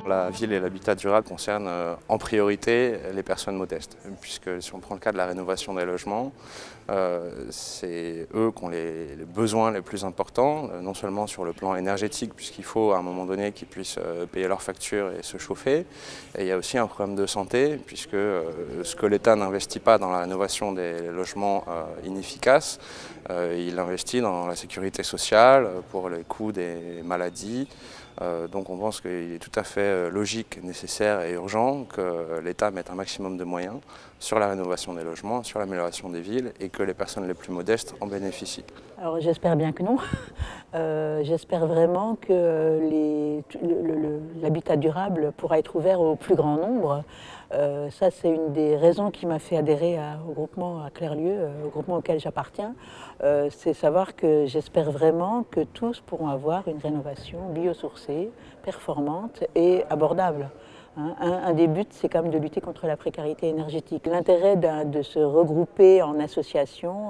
La ville et l'habitat durable concernent en priorité les personnes modestes, puisque si on prend le cas de la rénovation des logements, c'est eux qui ont les besoins les plus importants, non seulement sur le plan énergétique, puisqu'il faut à un moment donné qu'ils puissent payer leurs factures et se chauffer, et il y a aussi un problème de santé, puisque ce que l'État n'investit pas dans la rénovation des logements inefficaces, il investit dans la sécurité sociale pour les coûts des maladies. Donc on pense qu'il est tout à fait logique, nécessaire et urgent que l'État mette un maximum de moyens sur la rénovation des logements, sur l'amélioration des villes et que les personnes les plus modestes en bénéficient. Alors j'espère bien que non. J'espère vraiment que l'habitat durable pourra être ouvert au plus grand nombre. Ça, c'est une des raisons qui m'a fait adhérer au groupement à Clairlieu, au groupement auquel j'appartiens. C'est savoir que j'espère vraiment que tous pourront avoir une rénovation biosourcée, performante et abordable. Un des buts, c'est quand même de lutter contre la précarité énergétique. L'intérêt de se regrouper en association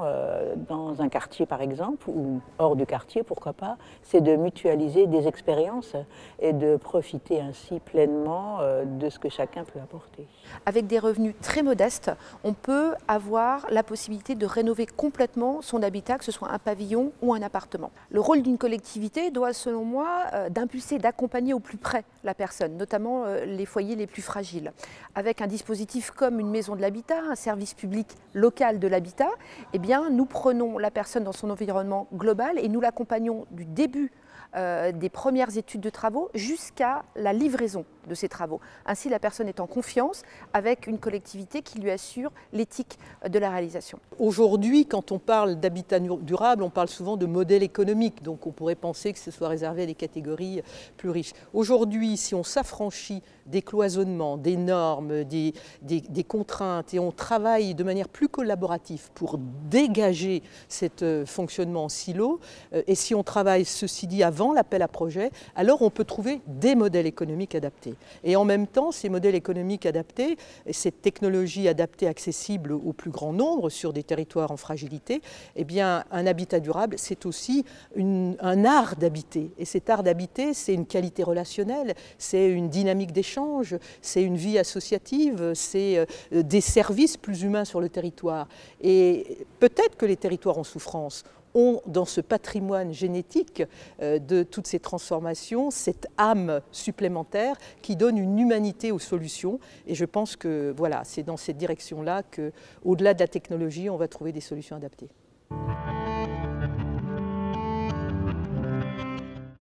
dans un quartier, par exemple, ou hors du quartier, pourquoi pas, c'est de mutualiser des expériences et de profiter ainsi pleinement de ce que chacun peut apporter. Avec des revenus très modestes, on peut avoir la possibilité de rénover complètement son habitat, que ce soit un pavillon ou un appartement. Le rôle d'une collectivité doit, selon moi, d'impulser, d'accompagner au plus près la personne, notamment les foyers les plus fragiles. Avec un dispositif comme une maison de l'habitat, un service public local de l'habitat, eh bien, nous prenons la personne dans son environnement global et nous l'accompagnons du début des premières études de travaux jusqu'à la livraison de ces travaux. Ainsi, la personne est en confiance avec une collectivité qui lui assure l'éthique de la réalisation. Aujourd'hui, quand on parle d'habitat durable, on parle souvent de modèle économique, donc on pourrait penser que ce soit réservé à des catégories plus riches. Aujourd'hui, si on s'affranchit des cloisonnements, des normes, des contraintes, et on travaille de manière plus collaborative pour dégager ce fonctionnement en silo, et si on travaille, ceci dit, avant l'appel à projet, alors on peut trouver des modèles économiques adaptés. Et en même temps, ces modèles économiques adaptés, cette technologie adaptée, accessible au plus grand nombre sur des territoires en fragilité, eh bien, un habitat durable, c'est aussi un art d'habiter. Et cet art d'habiter, c'est une qualité relationnelle, c'est une dynamique d'échange, c'est une vie associative, c'est des services plus humains sur le territoire. Et peut-être que les territoires en souffrance ont dans ce patrimoine génétique de toutes ces transformations, cette âme supplémentaire qui donne une humanité aux solutions. Et je pense que voilà, c'est dans cette direction-là qu'au-delà de la technologie, on va trouver des solutions adaptées.